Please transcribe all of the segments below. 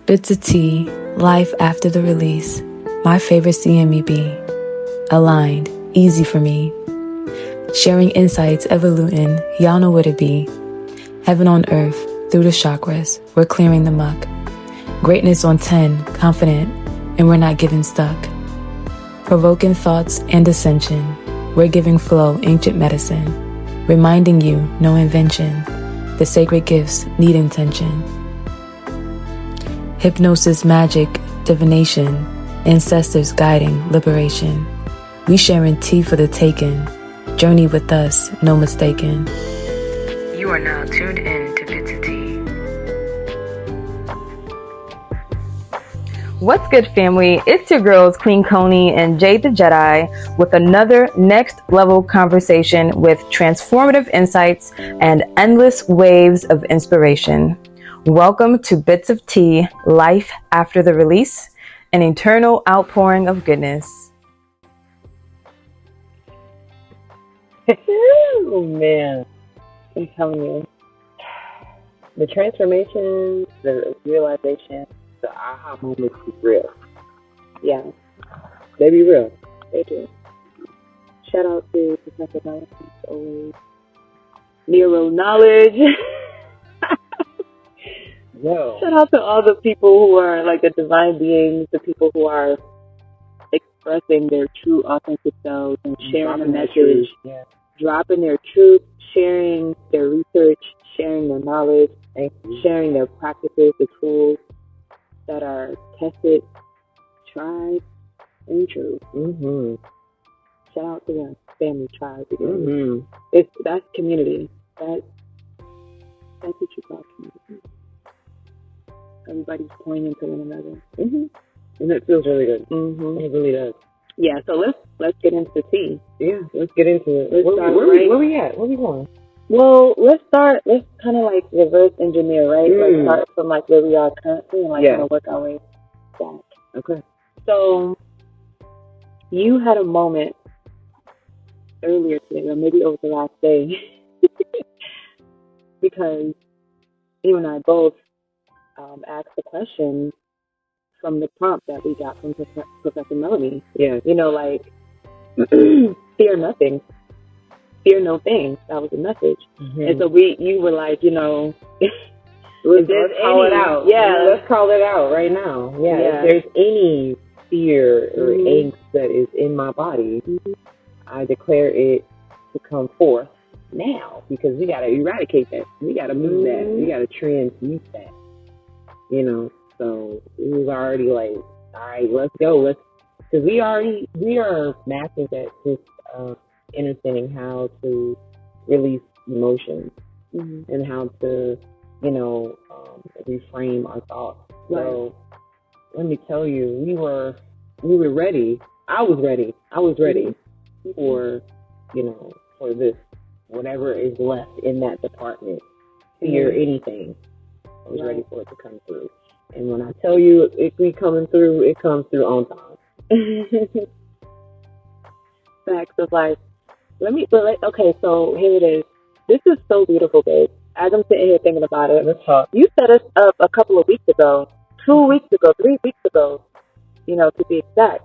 Bits of tea, life after the release. My favorite CMEB. Aligned, easy for me. Sharing insights, evoluting, y'all know what it be. Heaven on earth, through the chakras, we're clearing the muck. Greatness on 10, confident, and we're not getting stuck. Provoking thoughts and ascension, we're giving flow ancient medicine. Reminding you, no invention, the sacred gifts need intention. Hypnosis, magic, divination, ancestors guiding, liberation. We sharing tea for the taking, journey with us, no mistaken. You are now tuned in to Bits of Tea. What's good, family? It's your girls, Queen Koni and Jeid the Jedi, with another next level conversation with transformative insights and endless waves of inspiration. Welcome to Bits of Tea, life after the release, an eternal outpouring of goodness. Oh man, I'm telling you, the transformation, the realization, the aha moments is real. Yeah, they be real. They do. Shout out to Professor Knowledge, always Nero Knowledge. Yo. Shout out to all the people who are like the divine beings, the people who are expressing their true, authentic selves and sharing the message, dropping their truth, sharing their research, sharing their knowledge, sharing their practices, the tools that are tested, tried, and true. Mm-hmm. Shout out to the family tribe because that's community. That's what you call community. Everybody's pointing to one another. Mm-hmm. And it feels really good. Mm-hmm. It really does. Yeah, so let's get into tea. Yeah, let's get into it. Where we at? Where we going? Well, let's kind of like reverse engineer, right? Let's start from like where we are currently and kind of work our way back. Okay. So, you had a moment earlier today, or maybe over the last day, because you and I both asked the question from the prompt that we got from Professor Melanie. Yeah. You know, like, fear nothing. Fear no thing. That was the message. Mm-hmm. And so you were like, you know, let's call it out. Yeah. Let's call it out right now. Yeah. If there's any fear or angst that is in my body, I declare it to come forth now, because we got to eradicate that. We got to move that. We got to transmute that. You know, so it was already like, all right, let's go. Because we are masters at just understanding how to release emotions and how to, you know, reframe our thoughts. Right. So let me tell you, we were ready. I was ready for, you know, for this, whatever is left in that department, fear anything. I was ready for it to come through. And when I tell you it be coming through, it comes through on time. Facts of life. Okay, so here it is. This is so beautiful, babe. As I'm sitting here thinking about it, you set us up a couple of weeks ago, 2 weeks ago, 3 weeks ago, you know, to be exact,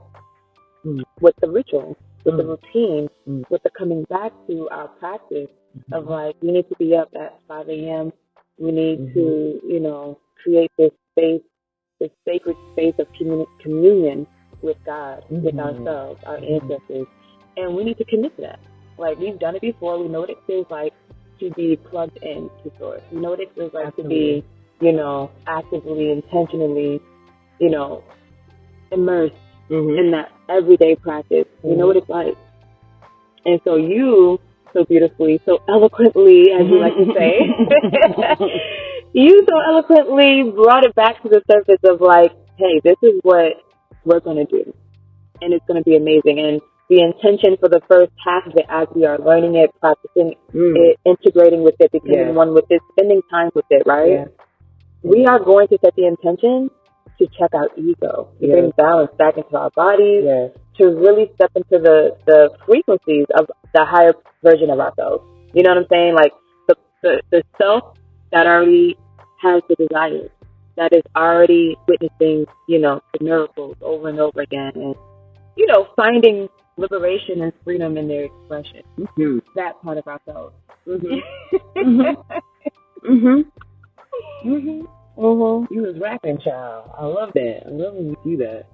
with the ritual, with the routine, with the coming back to our practice of like, we need to be up at 5 a.m., we need to, you know, create this space, this sacred space of communion with God, with ourselves, our ancestors. And we need to commit to that. Like, we've done it before. We know what it feels like to be plugged in to Source. We know what it feels like to be, you know, actively, intentionally, you know, immersed in that everyday practice. We know what it's like. And so you, so beautifully, so eloquently, as you like to say, you so eloquently brought it back to the surface of like, hey, this is what we're going to do. And it's going to be amazing. And the intention for the first half of it, as we are learning it, practicing it, integrating with it, becoming one with it, spending time with it, right? Yeah. We are going to set the intention to check our ego, to bring balance back into our bodies, to really step into the frequencies of the higher version of ourselves. You know what I'm saying? Like the self that already has the desires, that is already witnessing, the miracles over and over again, and, finding liberation and freedom in their expression. Mm-hmm. That part of ourselves. Mm-hmm. Mm-hmm. Mm-hmm. Mm-hmm. You was rapping, child. I love that. I love when you do that.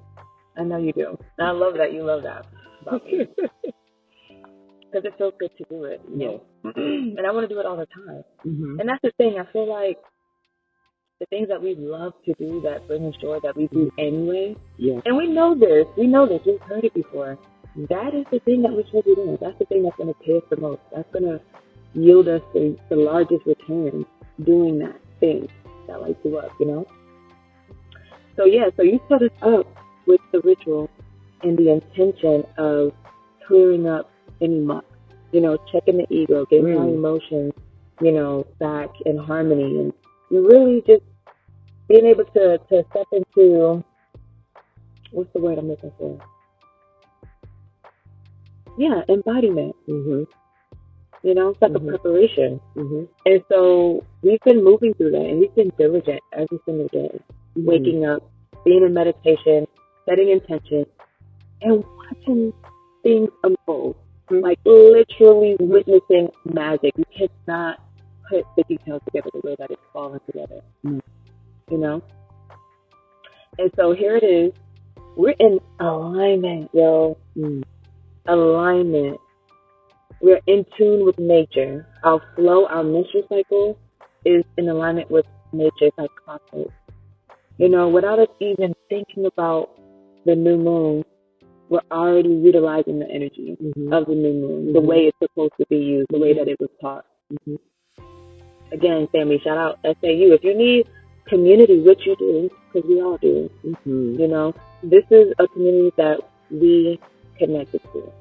I know you do. I love that you love that about me. Because it feels good to do it. Yes. And I want to do it all the time. Mm-hmm. And that's the thing. I feel like the things that we love to do that bring us joy, that we do anyway. Yeah. And we know this. We've heard it before. That is the thing that we should be doing. That's the thing that's going to pay us the most. That's going to yield us the largest return doing that thing that lights you up, So you set us up with the ritual and the intention of clearing up any muck, checking the ego, getting our emotions, back in harmony, and really just being able to step into, what's the word I'm looking for? Yeah, embodiment. Mm-hmm. It's like a preparation. Mm-hmm. And so we've been moving through that, and we've been diligent every single day, waking up, being in meditation, setting intention, and watching things unfold. Like literally witnessing magic. You cannot put the details together the way that it's falling together. And so here it is. We're in alignment, yo. Alignment. We're in tune with nature. Our flow, our menstrual cycle is in alignment with nature, like clockwork. Without us even thinking about the new moon, we're already utilizing the energy of the new moon, the way it's supposed to be used, the way that it was taught. Again, family, shout out SAU. If you need community, which you do, because we all do, this is a community that we connected to.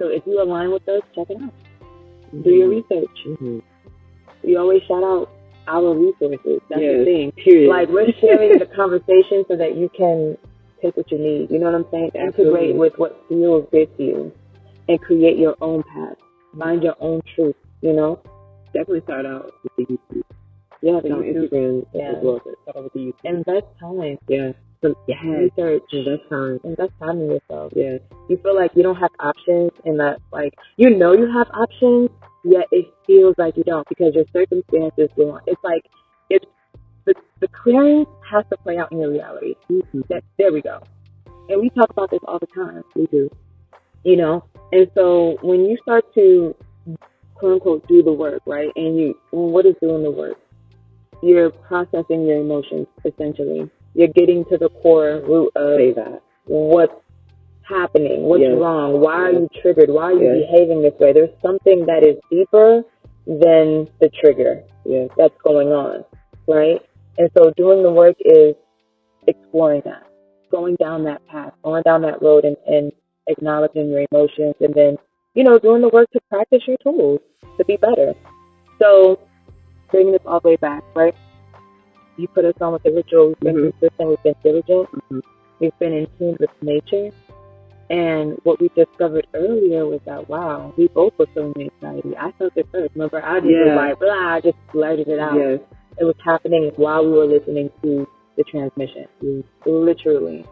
So if you align with us, check it out. Do your research. We always shout out our resources. That's the thing. Period. Like, we're sharing the conversation so that you can take what you need. You know what I'm saying? Integrate with what feels good to you and create your own path. Find your own truth, Definitely start out with the YouTube. Yeah, the YouTube. Instagram as well. Start out with the YouTube. Invest time. Yeah. Research. Invest time in yourself. Yeah. You feel like you don't have options, and that, like, you have options, yet it feels like you don't because your circumstances go on. It's like, the clearing has to play out in your reality. There we go. And we talk about this all the time. We do. And so when you start to, quote unquote, do the work, right? And what is doing the work? You're processing your emotions, essentially. You're getting to the core root of what's happening, what's wrong, why are you triggered, why are you behaving this way? There's something that is deeper than the trigger that's going on, right? And so doing the work is exploring that, going down that path, going down that road, and acknowledging your emotions, and then, doing the work to practice your tools to be better. So bringing this all the way back, right? You put us on with the ritual. We've been consistent. We've been diligent. We've been in tune with nature. And what we discovered earlier was that, wow, we both were feeling the anxiety. I felt it first. Remember, I just was like, blah, I just blurted it out. Yes. It was happening while we were listening to the transmission, literally.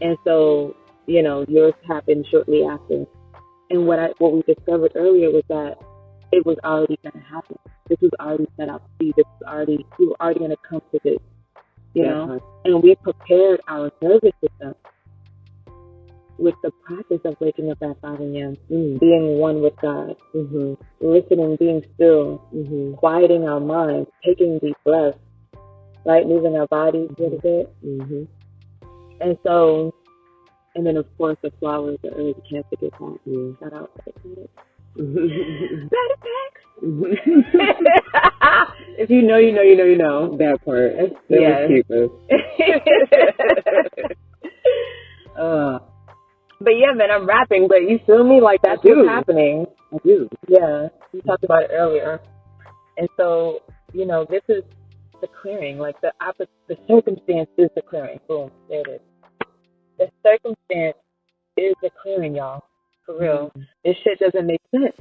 And so, yours happened shortly after. And what we discovered earlier was that it was already going to happen. This was already set out to be. We were already going to come to this, And we prepared our nervous system with the practice of waking up at 5 a.m., being one with God, listening, being still, quieting our minds, taking deep breaths, right? Moving our bodies a little bit. And so, and then of course the flowers, the herbs, you can't forget that. Shout out to the if you know, you know, you know, you know. That part. That was cute. But yeah, man, I'm rapping, but you feel me? Like, that's what's happening. I do. Yeah. We talked about it earlier. And so, this is the clearing. Like, the circumstance is the clearing. Boom. There it is. The circumstance is the clearing, y'all. For real. This shit doesn't make sense.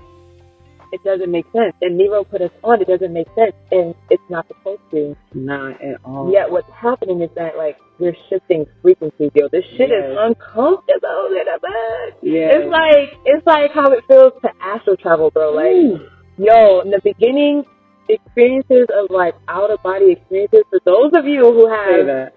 it doesn't make sense. And Nero put us on, it doesn't make sense. And it's not supposed to. Not at all. Yet what's happening is that, like, we're shifting frequencies, yo. This shit is uncomfortable in the back. Yeah. It's like how it feels to astral travel, bro. Like, yo, in the beginning, experiences of, like, out-of-body experiences, for those of you who have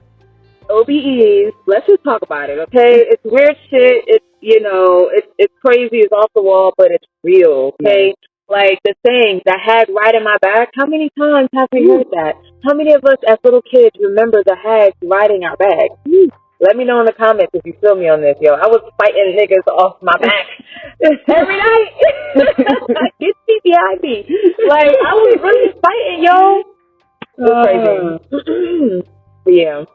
OBEs, let's just talk about it, okay? It's weird shit. It's, you know, it's crazy. It's off the wall, but it's real, okay? Like the saying, the hag riding my back. How many times have we heard that? How many of us as little kids remember the hag riding our back? Let me know in the comments if you feel me on this, yo. I was fighting niggas off my back every night. Get behind me. Like, I was really fighting, yo. It was crazy. Yeah.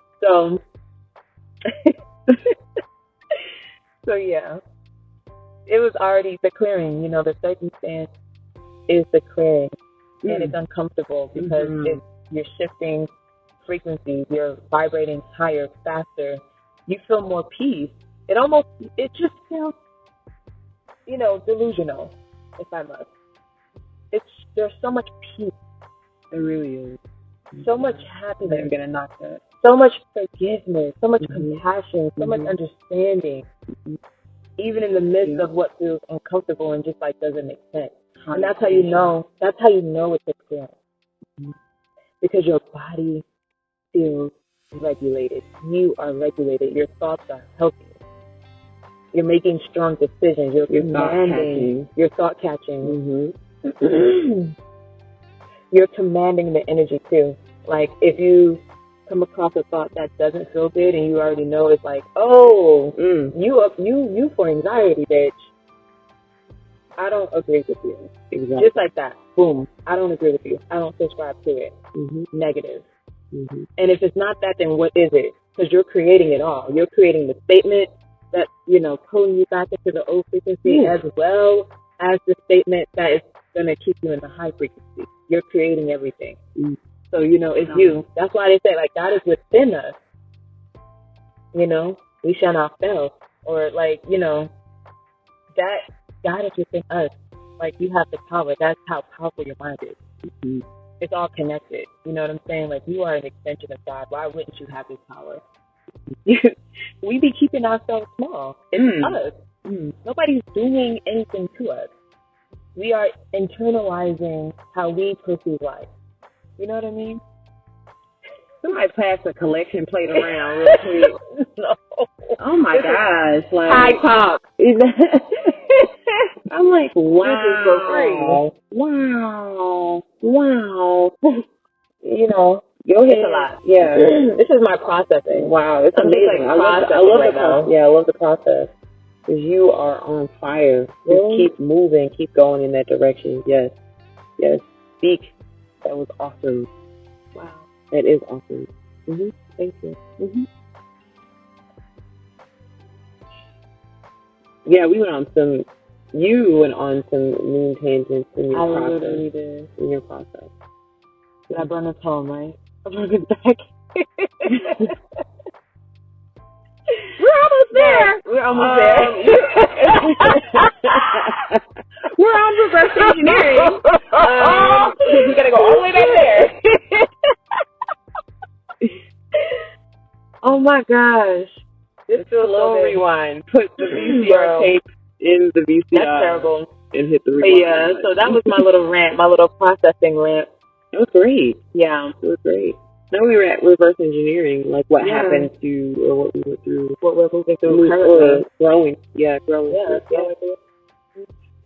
So yeah, it was already the clearing. You know, the circumstance is the clearing, and it's uncomfortable because you're shifting frequencies. You're vibrating higher, faster. You feel more peace. It just feels, you know, delusional, if I must. There's so much peace. It really is. So much happiness. They're gonna knock that. So much forgiveness, so much compassion, so much understanding, even in the midst of what feels uncomfortable and just like doesn't make sense. And that's how you know. That's how you know it's a clearance, because your body feels regulated. You are regulated. Your thoughts are healthy. You're making strong decisions. You're commanding. You're thought catching. You're commanding the energy too. Like if you come across a thought that doesn't feel good and you already know, it's like, oh, you for anxiety, bitch. I don't agree with you. Exactly. Just like that. Boom. I don't agree with you. I don't subscribe to it. Negative. And if it's not that, then what is it? Because you're creating it all. You're creating the statement that, you know, pulling you back into the old frequency, as well as the statement that is going to keep you in the high frequency. You're creating everything. So, you know, it's you. That's why they say, like, God is within us. You know, we shall not fail. Or, like, you know, that God is within us. Like, you have the power. That's how powerful your mind is. It's all connected. You know what I'm saying? Like, you are an extension of God. Why wouldn't you have this power? We be keeping ourselves small. It's us. Nobody's doing anything to us. We are internalizing how we perceive life. You know what I mean? Somebody passed a collection plate around real quick. No. Oh my gosh. Like, high top. I'm like, wow. Wow. You know, go ahead. It's a lot. Yeah. This is my processing. Wow. It's amazing. I love the process. Yeah, I love the process. Because you are on fire. Just keep moving. Keep going in that direction. Yes. Speak. That was awesome. Wow. That is awesome. Thank you. Yeah, you went on some moon tangents in your process. I literally did. In your process. I brought us home, right? I brought us back. We're almost there. We're on reverse engineering. We gotta go all the way back there. Oh my gosh. This feels so rewind. Put the VCR tape in the VCR. That's terrible. And hit the rewind. Yeah, so that was my little rant, my little processing rant. It was great. Yeah. It was great. Now we were at reverse engineering, like what happened to, or what we went through. What we're moving through currently. Growing. Yeah, growing. Yeah.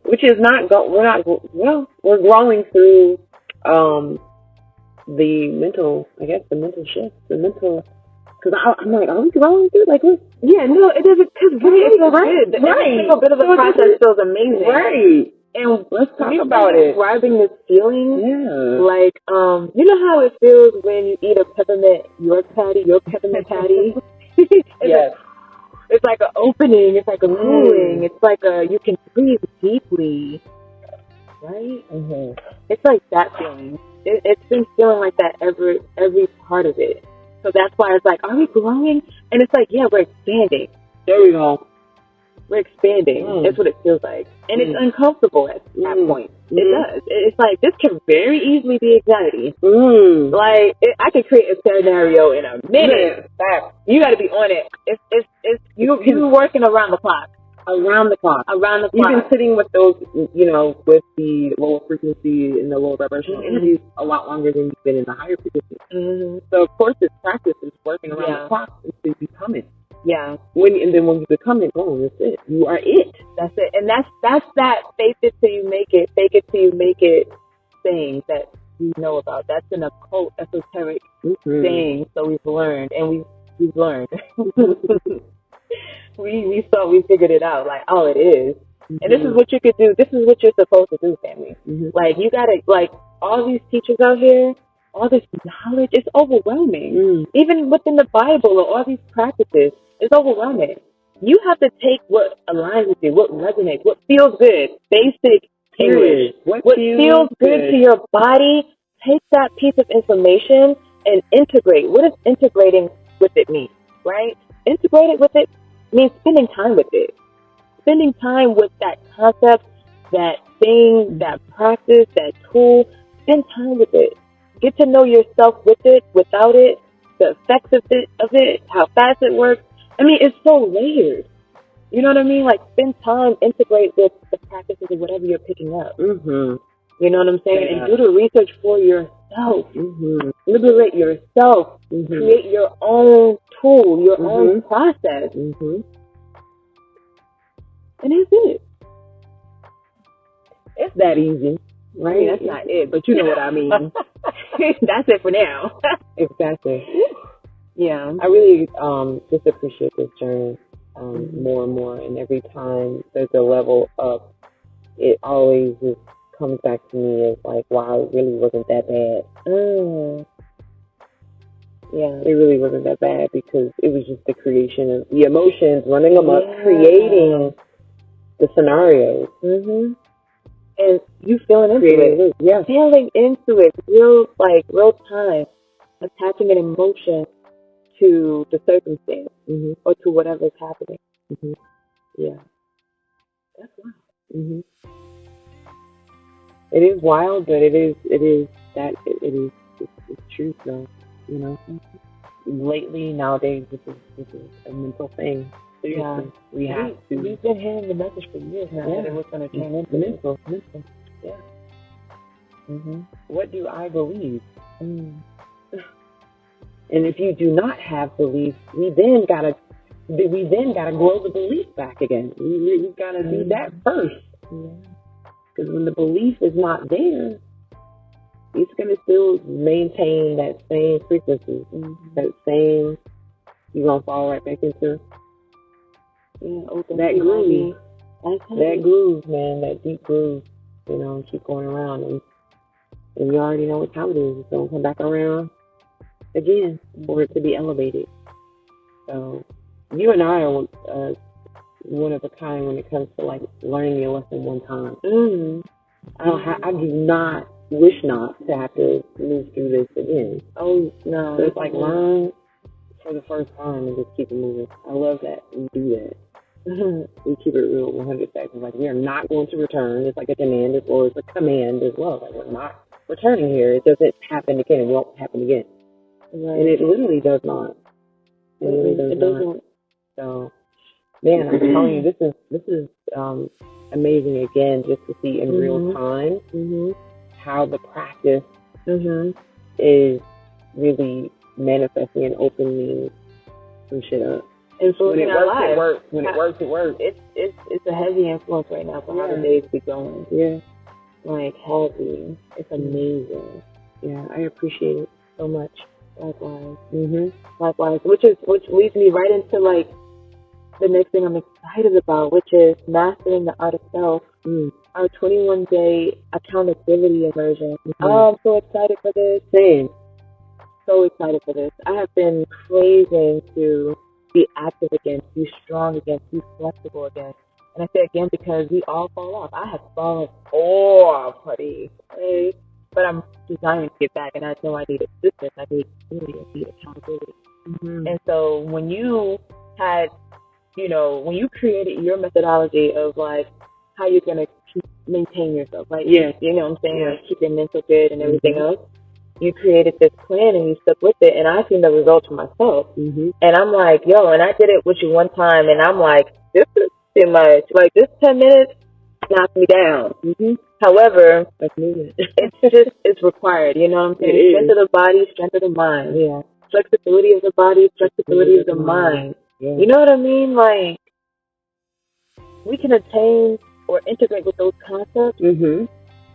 Which is not, we're growing through the mental shift, because I'm like, are we growing through? Like, yeah, no, it doesn't, because it's good. Every single bit of the process feels amazing. Right. And let's talk about it. Describing this feeling, like, you know how it feels when you eat a peppermint York patty? Yes. It's like an opening. It's like a cooling. It's like you can breathe deeply, right? It's like that feeling. It's been feeling like that every part of it. So that's why it's like, are we growing? And it's like, yeah, we're expanding. There we go. We're expanding. That's what it feels like. And it's uncomfortable at that point. It does. It's like, this can very easily be anxiety. Like, I can create a scenario in a minute. You got to be on it. It's you working around the clock. Around the clock. You've been sitting with those, you know, with the lower frequency and the lower vibrational energies a lot longer than you've been in the higher frequency. So, of course, this practice is working around the clock until you become it. Yeah. And then when you become it, boom, that's it. You are it. That's it. And that's that fake it till you make it, fake it till you make it thing that we know about. That's an occult, esoteric thing. So we've learned, and we've learned. we thought we figured it out. Like, oh, it is. And this is what you could do. This is what you're supposed to do, family. Like, you gotta, like, all these teachers out here, all this knowledge, it's overwhelming. Even within the Bible or all these practices, it's overwhelming. You have to take what aligns with you, what resonates, what feels good, basic English. What feels good to your body. Take that piece of information and integrate. What does integrating with it mean, right? Integrated with it means spending time with it. Spending time with that concept, that thing, that practice, that tool. Spend time with it. Get to know yourself with it, without it, the effects of it, how fast it works. I mean, it's so layered. You know what I mean? Like, spend time, integrate with the practices of whatever you're picking up. You know what I'm saying? And do the research for yourself. Liberate yourself. Create your own tool, your own process. And that's it. It's that easy. Right? I mean, that's not it, but you know what I mean. That's it for now. Exactly. Yeah. I really just appreciate this journey more and more. And every time there's a level up, it always just comes back to me as like, wow, it really wasn't that bad. Yeah, it really wasn't that bad because it was just the creation of the emotions, running them up, creating the scenarios. And you feeling into it. Yeah. Feeling into it. Real time. Attaching an emotion to the circumstance or to whatever's happening. Yeah. That's wild. It is wild, but it's truth though, you know. Lately, nowadays, this is a mental thing. Seriously. We have to. We've been hearing the message for years now that it was going to turn into mental. Yeah. What do I believe? And if you do not have belief, we then gotta grow the belief back again. We've got to do that first. Because when the belief is not there, it's gonna still maintain that same frequency, that same. You're gonna fall right back into that groove. That groove, man, that deep groove. You know, keep going around, and you already know what time it is. It's gonna come back around again for it to be elevated. So you and I are one of a kind when it comes to like learning a lesson one time. I do not wish not to have to move through this again. Oh no! So it's like learn for the first time and just keep it moving. I love that we do that. We keep it real 100 seconds. Like, we are not going to return. It's like a demand or it's a command as well. Like, we're not returning here. It doesn't happen again. It won't happen again. Right. And it literally does not. It really does not. So, man, I'm telling you, this is amazing again, just to see in real time how the practice is really manifesting and opening some shit up. Influencing our lives. It works. When it works, it works. It's a heavy influence right now for how the days be going. Yeah. Like, heavy. It's amazing. Yeah, I appreciate it so much. Likewise. Likewise. Which leads me right into, like, the next thing I'm excited about, which is mastering the art of self. Our 21-day accountability immersion. Oh, I'm so excited for this. Same. So excited for this. I have been craving to be active again, to be strong again, to be flexible again. And I say again because we all fall off. I have fallen off, buddy. Okay? But I'm designed to get back, and I know I need assistance. I need community. I need accountability. And so when you had you know, when you created your methodology of like how you're gonna maintain yourself, like you know what I'm saying, like keep your mental good and everything else. You created this plan and you stuck with it, and I've seen the results for myself. And I'm like, yo, and I did it with you one time, and I'm like, this is too much. Like this 10 minutes knocks me down. However, it's required. You know what I'm saying? Strength of the body, strength of the mind. Yeah. Flexibility of the body, flexibility of the mind. Yeah. You know what I mean? Like, we can attain or integrate with those concepts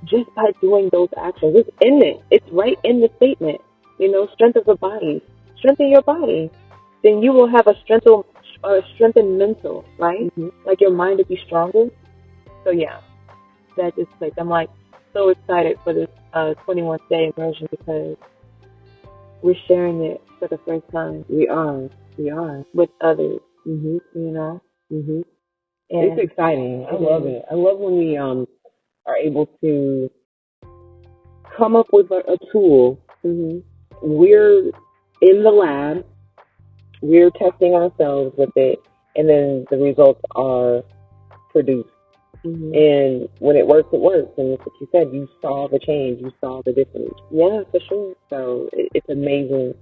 just by doing those actions. It's in it. It's right in the statement. You know, strength of the body. Strengthen your body. Then you will have a strengthened mental, right? Like your mind will be stronger. So yeah, that just clicked. I'm like so excited for this 21st day immersion because we're sharing it for the first time. We are with others. You know. And it's exciting. I love it. I love when we are able to come up with a tool. We're in the lab. We're testing ourselves with it, and then the results are produced. And when it works, it works. And it's what you said, you saw the change, you saw the difference. Yeah, for sure. So it's amazing,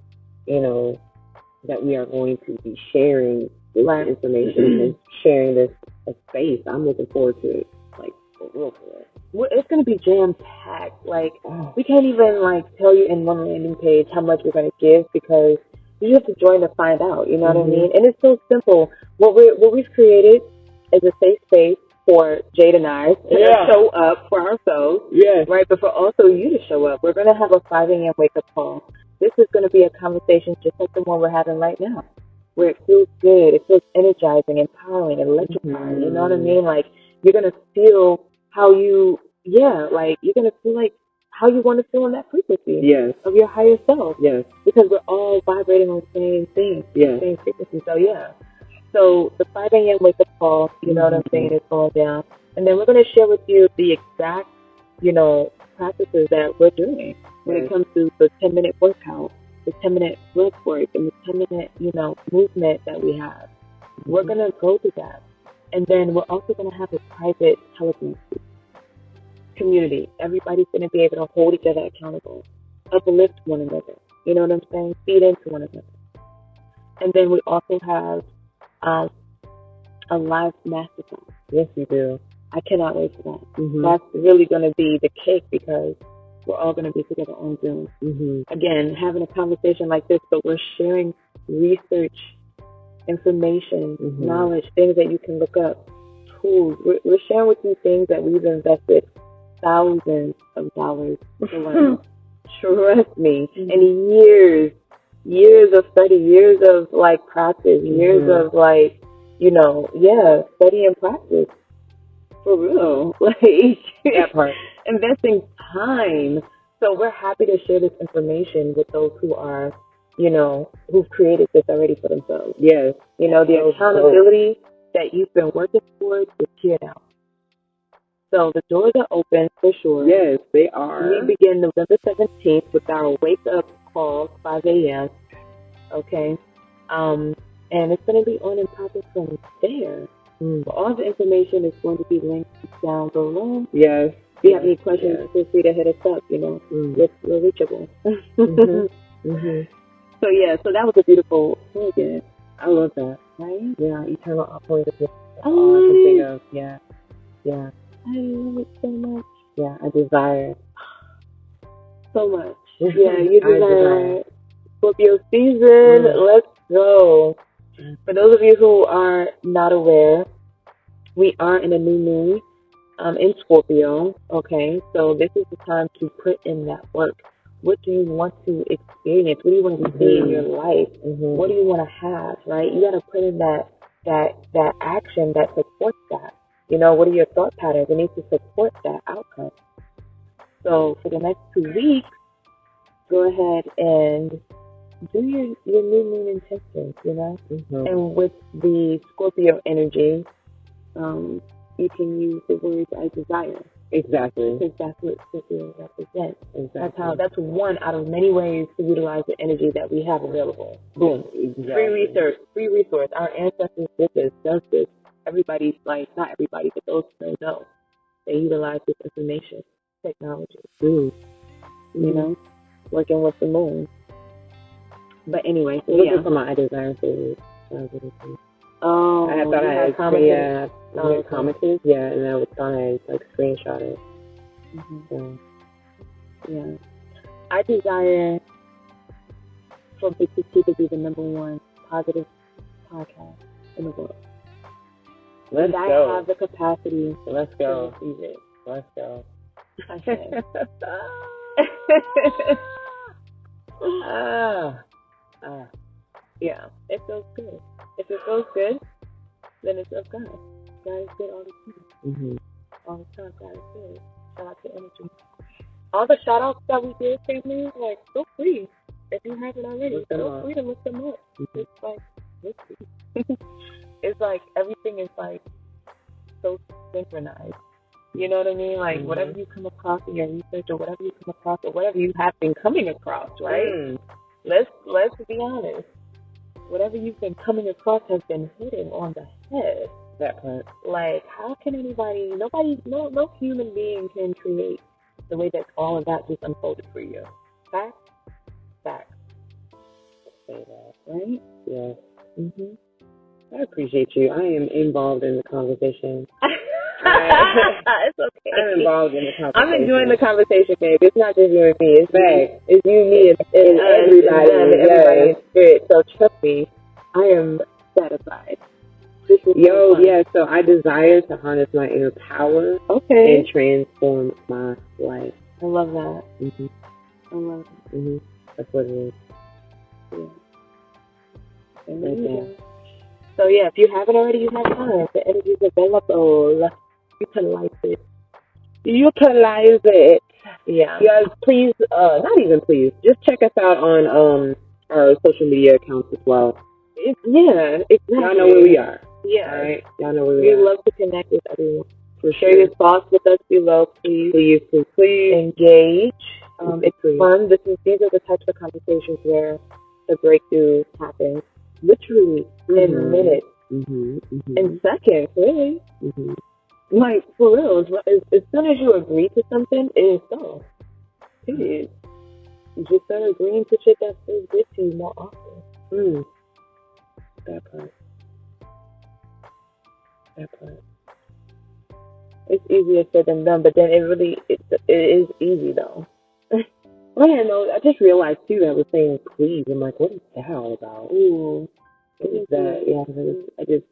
you know, that we are going to be sharing this information and sharing this space. I'm looking forward to it, like, for real. Well, it's going to be jam-packed. Like, we can't even, like, tell you in one landing page how much we're going to give because you have to join to find out, you know what I mean? And it's so simple. What we've created is a safe space for Jeid and I to show up for ourselves, right? But for also you to show up. We're going to have a 5 a.m. wake-up call. This is going to be a conversation just like the one we're having right now, where it feels good, it feels energizing, empowering, electrifying, you know what I mean? Like, you're going to feel how you, like, you're going to feel like how you want to feel in that frequency of your higher self. Because we're all vibrating on the same thing, same frequency. So, So the 5 a.m. wake-up call, you know what I'm saying, is going down. And then we're going to share with you the exact, you know, practices that we're doing when it comes to the 10-minute workout, the 10-minute breath work, and the 10-minute, you know, movement that we have. We're going to go through that. And then we're also going to have a private Telegram community. Everybody's going to be able to hold each other accountable, uplift one another. You know what I'm saying? Feed into one another. And then we also have a live masterclass. Yes, we do. I cannot wait for that. That's really going to be the cake because we're all going to be together on Zoom. Again, having a conversation like this, but we're sharing research, information, knowledge, things that you can look up, tools. We're sharing with you things that we've invested thousands of dollars to learn. Trust me. And years of study, years of like practice, years of like, you know, study and practice. For real. Like, that part. Investing time. So we're happy to share this information with those who are, you know, who've created this already for themselves. Yes. You know, the accountability that you've been working towards is here now. So the doors are open for sure. Yes, they are. We begin November 17th with our wake-up call, 5 a.m. Okay? And it's going to be on and popping from there. All the information is going to be linked down below. Yes. If you have any questions, feel free to hit us up. You know, we're reachable. So that was a beautiful thing again. I love that. Right? Yeah, eternal outpouring of this. All I can think of. Yeah. I love it so much. Yeah, I desire so much. Yeah, you desire Scorpio season. Let's go. For those of you who are not aware, we are in a new moon in Scorpio. Okay, so this is the time to put in that work. What do you want to experience? What do you want to see in your life? What do you want to have? Right? You got to put in that action that supports that. You know, what are your thought patterns? It needs to support that outcome. So for the next 2 weeks, go ahead and do your new moon intentions, you know? And with the Scorpio energy, you can use the words I desire. Exactly. Because that's what Scorpio represents. Exactly. That's one out of many ways to utilize the energy that we have available. Boom. Exactly. Free resource. Our ancestors did this, does this. Everybody's like, not everybody, but those who know, they utilize this information, technology. You know, working with the moon. But anyway, so looking for my desire food. Oh, I thought I had commented. Commented, and I was gonna like screenshot it. So. Yeah, I desire for Big to be the #1 positive podcast in the world. Let's go. I have the capacity. Let's go. To receive it. Let's go. Yeah, it feels good. If it feels good, then it's of God. God is good all the time. All the time, God is good. Shout out to energy. All the shout outs that we did, family, like, feel free. If you haven't already, feel free to look them up. It's like, let's see. It's like everything is like so synchronized. You know what I mean? Like whatever you come across in your research, or whatever you come across, or whatever you have been coming across, right? Let's be honest. Whatever you've been coming across has been hitting on the head. That part. Like, how can no human being can create the way that all of that just unfolded for you. Fact. Say that. Right? Yes. I appreciate you. I am involved in the conversation. It's okay. I'm involved in the conversation. I'm enjoying the conversation, babe. It's not just you and me. It's fact. It's you, me, and everybody. Everybody in spirit. So trust me, I am satisfied. So I desire to harness my inner power and transform my life. I love that. I love it. That's what it is. So if you haven't already, you have time. The energy is available. Utilize it. Yeah. Guys, please, not even please, just check us out on our social media accounts as well. Exactly. Y'all know where we are. Yeah. All right. Y'all know where we are. We love to connect with everyone. For Share your thoughts with us below, please. Please. Engage. It's fun. These are the types of conversations where the breakthrough happens literally in minutes, in seconds, really. Like, for real, as soon as you agree to something, it is so. It is. You just start agreeing to shit that feels good to you more often. That part. It's easier said than done, but then it is easy, though. I don't know. I just realized, too, that I was saying please. I'm like, what is that all about? What is that? Yeah, I just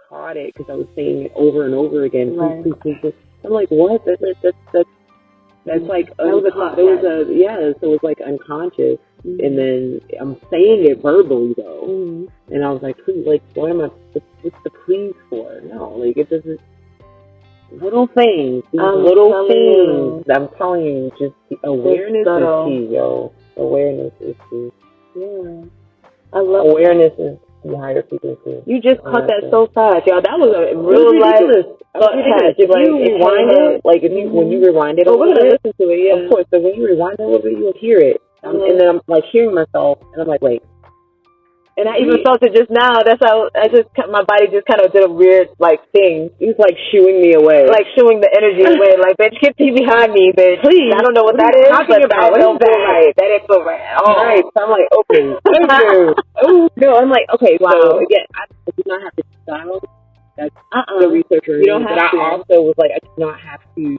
caught it because I was saying it over and over again. Right. Please. I'm like, what? That's like, so it was like unconscious. And then I'm saying it verbally, though. And I was like, please, like, what's the please for? No, like, it doesn't. Little things. I'm telling you, just awareness is key, yo. Awareness is key. Yeah. I love awareness is the higher frequency. You just caught that so fast, y'all. That was a real life. If you rewind it, like when you rewind it, we're gonna listen to it. Yeah, of course. But when you rewind it a little bit, you'll hear it, and then I'm like hearing myself, and I'm like, wait. And I even felt it just now. That's how my body just kind of did a weird like thing. It's like shooing me away, like shooing the energy away. Like, bitch, get behind me, bitch. Please. I don't know what that is, but that don't feel right. That didn't feel right at all. Right. So I'm like, okay, thank you. No, I'm like, okay. Wow. So again, I do not have to style. That's the researcher. You don't have to. I also was like, I do not have to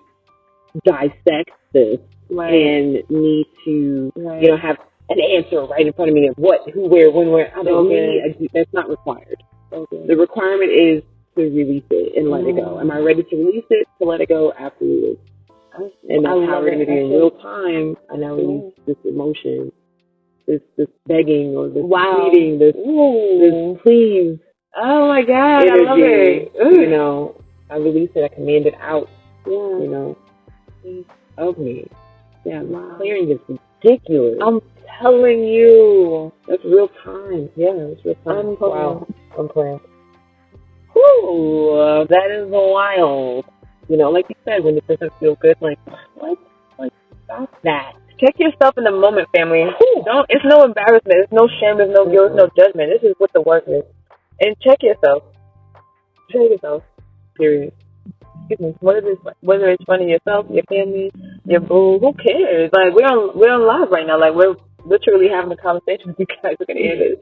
dissect this and need to, have an answer right in front of me of what, who, where, when, where. I don't need. That's not required. The requirement is to release it and let it go. Am I ready to release it? To let it go? Absolutely. And that's how we're going to do in real time. I now release this emotion, this begging or this pleading, this please. Oh my God, energy, I love it. You know, I release it. I command it out. You know, of me. Yeah, clearing this ridiculous. I'm telling you. That's real time. Yeah, it's real time. Wow. I'm playing. Whew, that is wild. You know, like you said, when the person feels good, like, what? Like, stop that. Check yourself in the moment, family. It's no embarrassment. It's no shame. There's no guilt. No judgment. This is what the work is. And check yourself. Check yourself. Period. Excuse me. Whether it's fun to yourself, your family, your boo, who cares? Like, we're on live right now. Like, we're literally having a conversation with you guys. We're gonna hear this.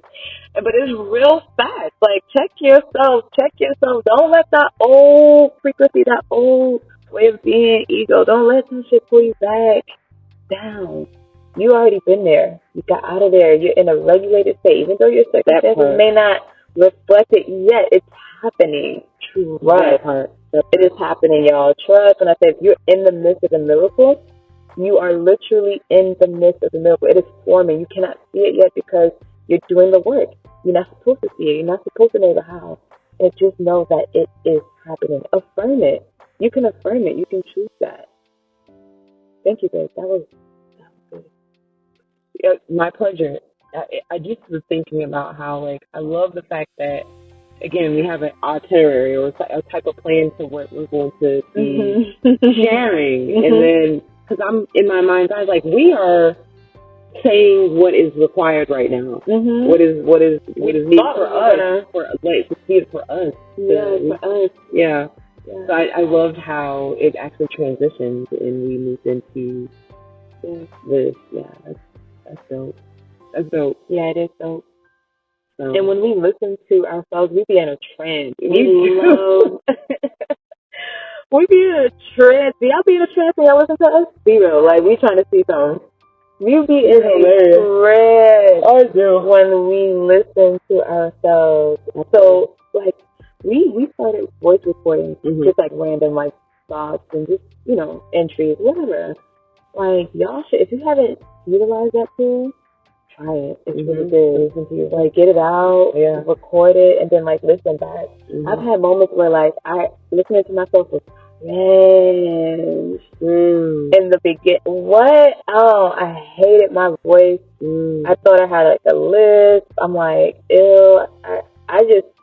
But it's real fast. Like, check yourself. Check yourself. Don't let that old frequency, that old way of being, ego, don't let that shit pull you back down. You already been there. You got out of there. You're in a regulated state. Even though your circumstances may not reflect it yet, it's happening. True. Right. It is happening, y'all. Trust. And I said, if you're in the midst of a miracle, you are literally in the midst of the miracle. It is forming. You cannot see it yet because you're doing the work. You're not supposed to see it. You're not supposed to know the how. And just know that it is happening. Affirm it. You can affirm it. You can choose that. Thank you, babe. That was good. Yeah, my pleasure. I just was thinking about how, like, I love the fact that, again, we have an itinerary or a type of plan to what we're going to be sharing. And then, because I'm in my mind's eye, like, we are saying what is required right now. What is needed for us, it's needed for us. For us. Yeah. So I loved how it actually transitioned and we moved into this. Yeah, that's dope. That's dope. Yeah, it is dope. So. And when we listen to ourselves, we be in a trance. We be in a trance. Do y'all be in a trance when y'all listen to us? Be real. Like, we trying to see something. We be in a trance. I do. When we listen to ourselves. So, like, we started voice recording, just like random, like, thoughts and just, you know, entries, whatever. Like, y'all should, if you haven't utilized that tool, try it. It's really good. Listen to you. Like, get it out, record it, and then, like, listen back. I've had moments where, like, listening to myself was cringe. In the beginning. What? Oh, I hated my voice. I thought I had, like, a lisp. I'm like, ew.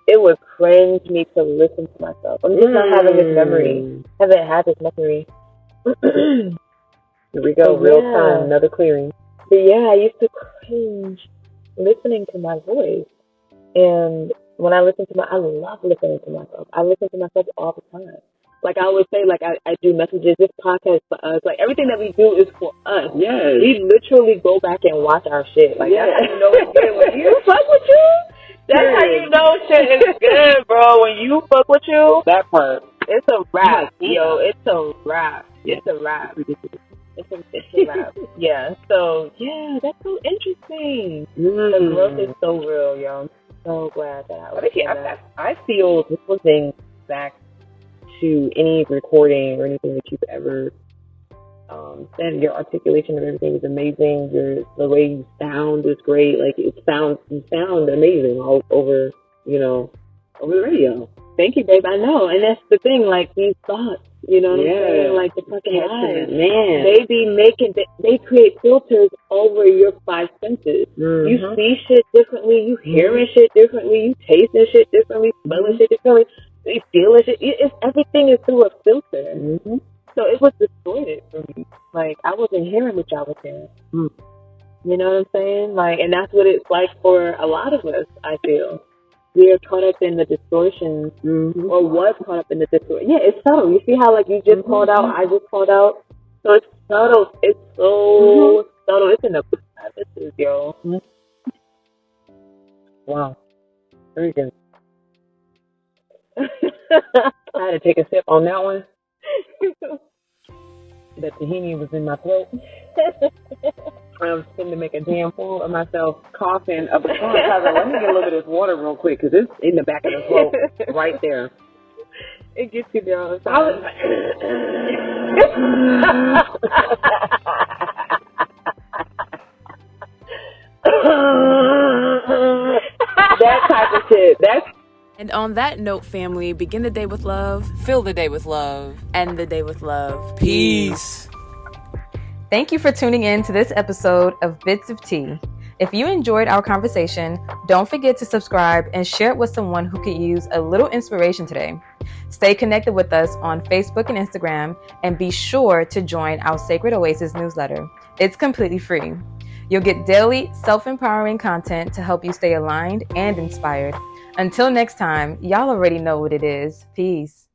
It would cringe me to listen to myself. I'm just not having this memory. I haven't had this memory. Here we go, real time, another clearing. But yeah, I used to cringe listening to my voice. And when I listen to I love listening to myself. I listen to myself all the time. Like I always say, like I do messages, this podcast for us. Like everything that we do is for us. Yes. We literally go back and watch our shit. Like that's how you know it's good. When you fuck with you, that's how you know shit is good, bro. When you fuck with you, that part. It's a wrap, yo. It's a wrap. It's a wrap. It's a wrap. Yeah. So yeah, that's so interesting. The growth is so real, yo. I'm so glad that I was that. I feel this one thing back to any recording or anything that you've ever said. Your articulation of everything is amazing. The way you sound is great. Like you sound amazing all over, over the radio. Thank you, babe. I know, and that's the thing. Like these thoughts, you know what I'm saying? Like the fucking eyes, man. They be they create filters over your five senses. You see shit differently. You hearing shit differently. You tasting shit differently. Smelling shit differently. You feeling shit. Everything is through a filter. So it was distorted for me. Like I wasn't hearing what y'all was hearing. You know what I'm saying? Like, and that's what it's like for a lot of us. I feel. We are caught up in the distortions, or was caught up in the distortion. Yeah, it's subtle. You see how, like, you just called out, I just called out? So it's subtle. It's so subtle. It's in the crevices, yo. Wow. Very good. I had to take a sip on that one. The tahini was in my throat. I was trying to make a damn fool of myself, coughing up a storm. Let me get a little bit of this water real quick, because it's in the back of the throat, right there. It gets you there all the I was that type of shit. And on that note, family, begin the day with love, fill the day with love, end the day with love. Peace. Thank you for tuning in to this episode of Bits of Tea. If you enjoyed our conversation, don't forget to subscribe and share it with someone who could use a little inspiration today. Stay connected with us on Facebook and Instagram, and be sure to join our Sacred Oasis newsletter. It's completely free. You'll get daily self-empowering content to help you stay aligned and inspired. Until next time, y'all already know what it is. Peace.